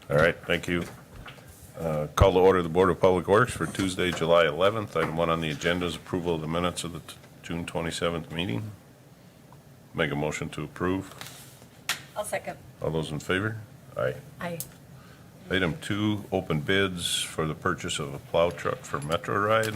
All right, thank you. Call to order the Board of Public Works for Tuesday, July 11th. Item 1 on the agenda is approval of the minutes of the June 27th meeting. Make a motion to approve. I'll second. All those in favor? Aye. Aye. Item 2, open bids for the purchase of a plow truck for Metro Ride.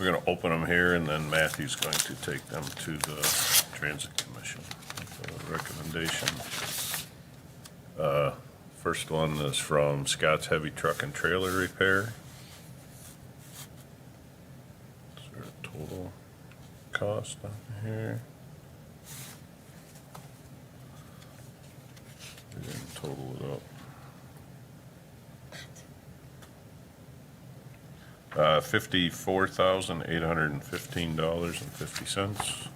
We're going to open them here, and then Matthew's going to take them to the Transit Commission. Recommendation. First one is from Scott's Heavy Truck and Trailer Repair. Is there a total cost on here? We didn't total it up. $54,815.50.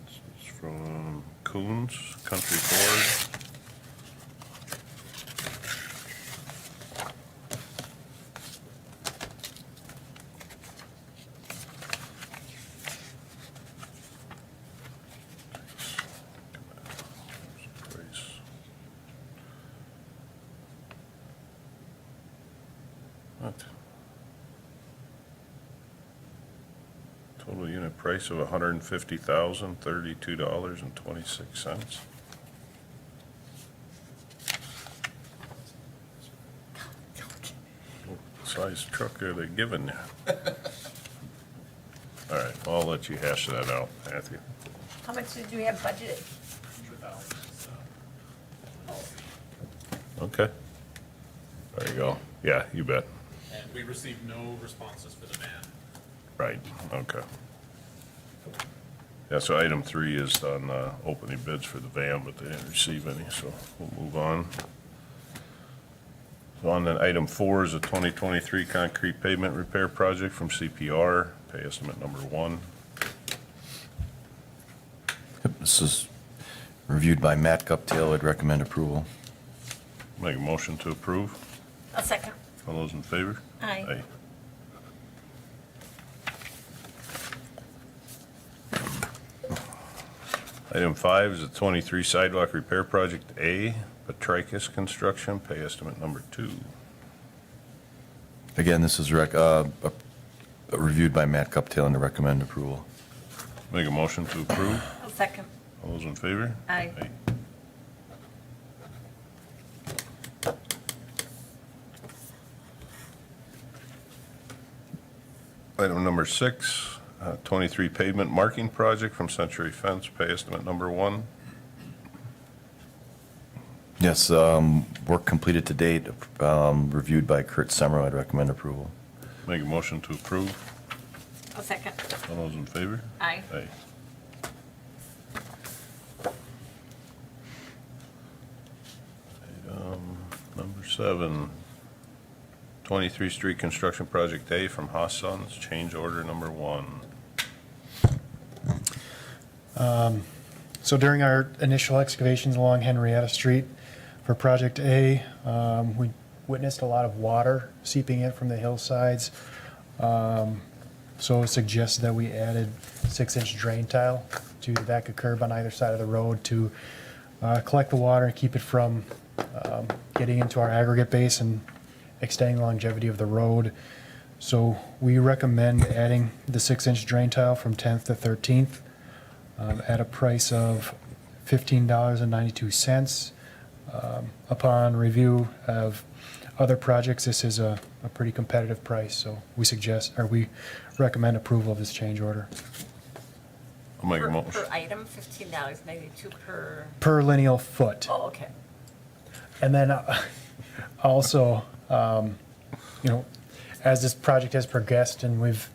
This is from Coons Country Ford. What? Total unit price of $150,032.26. What size truck are they giving you? All right, I'll let you hash that out, Matthew. How much did we have budgeted? Okay. There you go. Yeah, you bet. And we received no responses for the van. Right, okay. Yeah, so item 3 is on opening bids for the van, but they didn't receive any, so we'll move on. So on then item 4 is a 2023 concrete pavement repair project from CPR, pay estimate number 1. Yep, this is reviewed by Matt Guptail. I'd recommend approval. Make a motion to approve. I'll second. All those in favor? Aye. Item 5 is a 23 sidewalk repair project A, Petrikis Construction, pay estimate number 2. Again, this is reviewed by Matt Guptail and I recommend approval. Make a motion to approve. I'll second. All those in favor? Aye. Item number 6, 23 pavement marking project from Century Fence, pay estimate number 1. Yes, work completed to date, reviewed by Kurt Semmer. I'd recommend approval. Make a motion to approve. I'll second. All those in favor? Aye. Aye. Item number 7, 23 street construction project A from Haas Sons, change order number 1. So during our initial excavations along Henrietta Street for Project A, we witnessed a lot of water seeping in from the hillsides. So it suggested that we added 6-inch drain tile to the back of curb on either side of the road to collect the water and keep it from getting into our aggregate base and extending the longevity of the road. So we recommend adding the 6-inch drain tile from 10th to 13th. At a price of $15.92. Upon review of other projects, this is a pretty competitive price, so we recommend approval of this change order. I'll make a Per motion. item, $15.92 per. Per lineal foot. Oh, okay. And then also, as this project has progressed and we've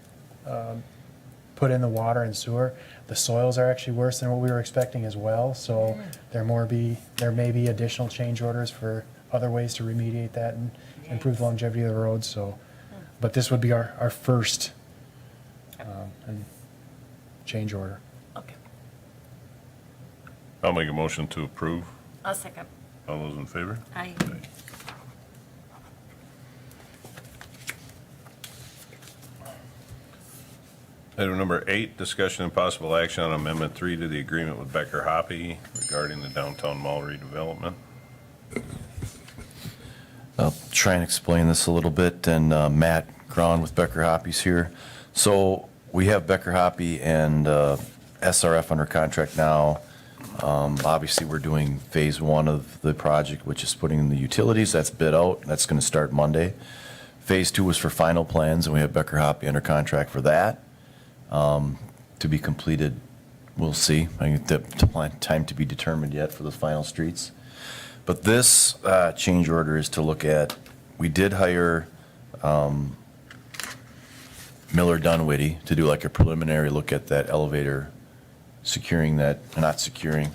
put in the water and sewer, the soils are actually worse than what we were expecting as well. So there may be additional change orders for other ways to remediate that and improve the longevity of the road. So, but this would be our first and change order. Okay. I'll make a motion to approve. I'll second. All those in favor? Aye. Item number 8, discussion and possible action on Amendment 3 to the agreement with Becker Hoppy regarding the downtown mall redevelopment. I'll try and explain this a little bit, and Matt Braun with Becker Hoppy's here. So we have Becker Hoppy and SRF under contract now. Obviously, we're doing phase 1 of the project, which is putting in the utilities. That's bid out. That's going to start Monday. Phase 2 was for final plans, and we have Becker Hoppy under contract for that. To be completed, we'll see. I think the time to be determined yet for those final streets. But this change order is to look at, we did hire Miller Dunwitty to do like a preliminary look at that elevator, securing that, not securing,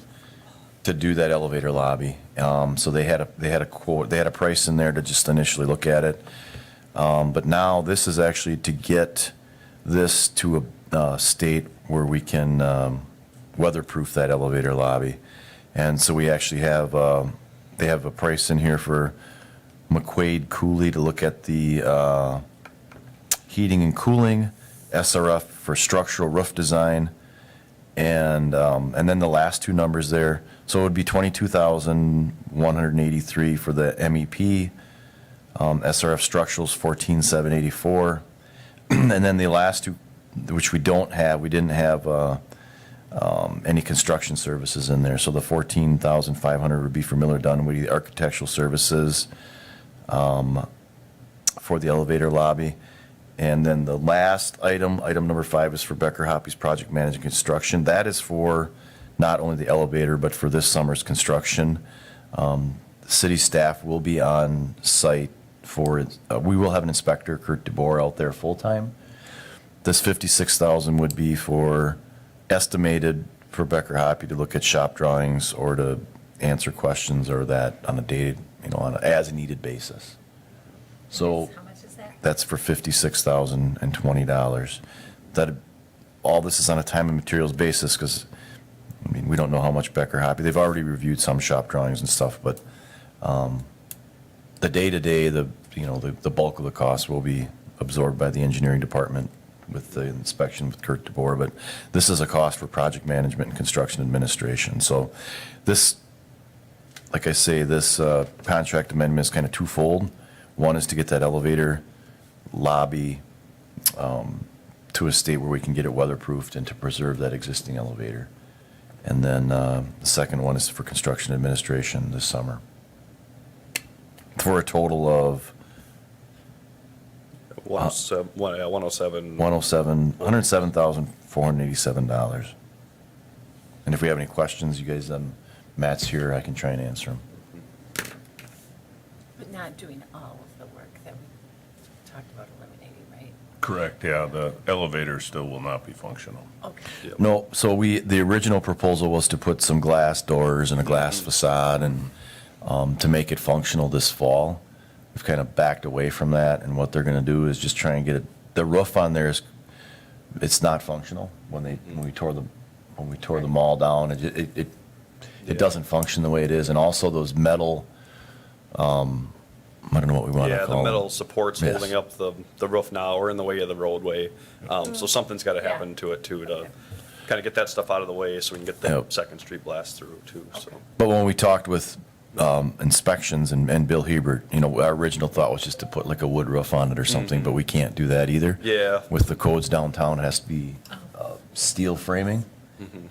to do that elevator lobby. So they had a quote, they had a price in there to just initially look at it. But now this is actually to get this to a state where we can weatherproof that elevator lobby. And so we actually have, they have a price in here for McQuaid Cooley to look at the heating and cooling, SRF for structural roof design, and then the last two numbers there. So it would be 22,183 for the MEP, SRF structurals 14,784, and then the last two, which we didn't have any construction services in there. So the 14,500 would be for Miller Dunwitty, the architectural services for the elevator lobby. And then the last item number 5, is for Becker Hoppy's project management construction. That is for not only the elevator, but for this summer's construction. City staff will be on site for, we will have an inspector, Kurt DeBoer, out there full-time. This 56,000 would be for estimated for Becker Hoppy to look at shop drawings or to answer questions or that on a day, on an as-needed basis. So How much is that? that's for $56,020. That, all this is on a time and materials basis because, we don't know how much Becker Hoppy, they've already reviewed some shop drawings and stuff, but the day-to-day, the bulk of the cost will be absorbed by the engineering department with the inspection with Kurt DeBoer, but this is a cost for project management and construction administration. So this, like I say, this contract amendment is kind of twofold. One is to get that elevator lobby to a state where we can get it weatherproofed and to preserve that existing elevator. And then the second one is for construction administration this summer. For a total of 107. $107,487. And if we have any questions, you guys, Matt's here, I can try and answer them. But not doing all of the work that we talked about eliminating, right? Correct, yeah, the elevator still will not be functional. Okay. No, so the original proposal was to put some glass doors and a glass facade and to make it functional this fall. We've kind of backed away from that, and what they're going to do is just try and get it. The roof on there it's not functional. When we tore the mall down, it doesn't function the way it is, and also those metal. I don't know what we want to Yeah, call the metal them. supports Yes. holding up the roof now are in the way of the roadway. So something's got to happen Yeah. to it too to kind of get that stuff out of the way so we can get the Yep. Second Street blast through too. So But when we talked with inspections and Bill Hebert, our original thought was just to put like a wood roof on it or something, but we can't do that either. Yeah. With the codes downtown, it has to be steel framing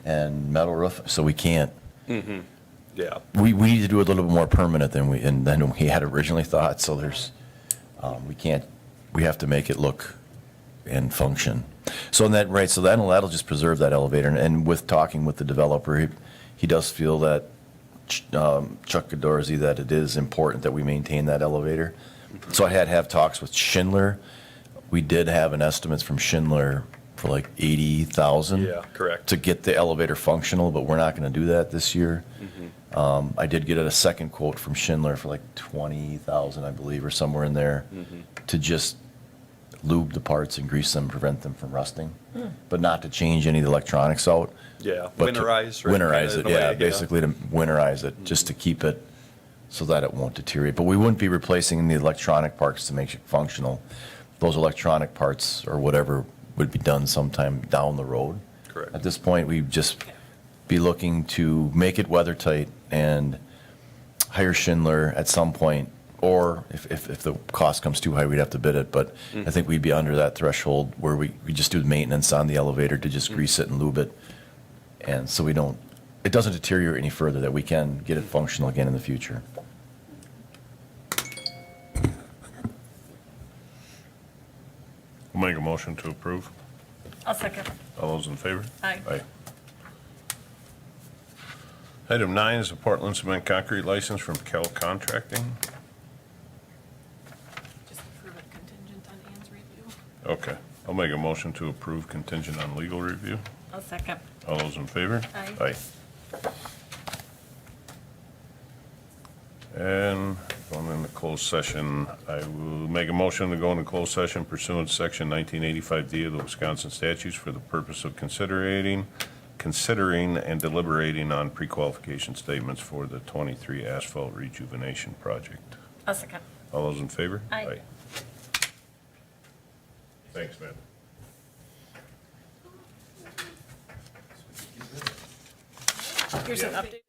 and metal roof, so we can't. yeah, We need to do it a little bit more permanent than we had originally thought, so there's, we have to make it look and function. So that'll just preserve that elevator, and with talking with the developer, he does feel that, Chuck Godorsky, that it is important that we maintain that elevator. So I had to have talks with Schindler. We did have an estimate from Schindler for like 80,000. yeah, correct. To get the elevator functional, but we're not going to do that this year. I did get a second quote from Schindler for like 20,000, I believe, or somewhere in there, to just lube the parts and grease them, prevent them from rusting, but not to change any of the electronics out. Yeah, But to winterize. Right? Winterize Kinda it, in a yeah, way, basically to winterize it, just to keep it so that it won't deteriorate. But we wouldn't be replacing the electronic parts to make it functional. Those electronic parts or whatever would be done sometime down the road. Correct. At this point, we'd just be looking to make it weather tight and hire Schindler at some point, or if the cost comes too high, we'd have to bid it, but I think we'd be under that threshold where we just do the maintenance on the elevator to just grease it and lube it. And so it doesn't deteriorate any further, that we can get it functional again in the future. We'll make a motion to approve. I'll second. All those in favor? Aye. Aye. Item 9 is a Portland Cement Concrete license from Kell Contracting. Just approve it contingent on Ann's review. Okay, I'll make a motion to approve contingent on legal review. I'll second. All those in favor? Aye. And going into closed session, I will make a motion to go into closed session pursuant to section 1985D of the Wisconsin statutes for the purpose of considering and deliberating on pre-qualification statements for the 23 asphalt rejuvenation project. I'll second. All those in favor? Aye. Thanks, man. Here's an update.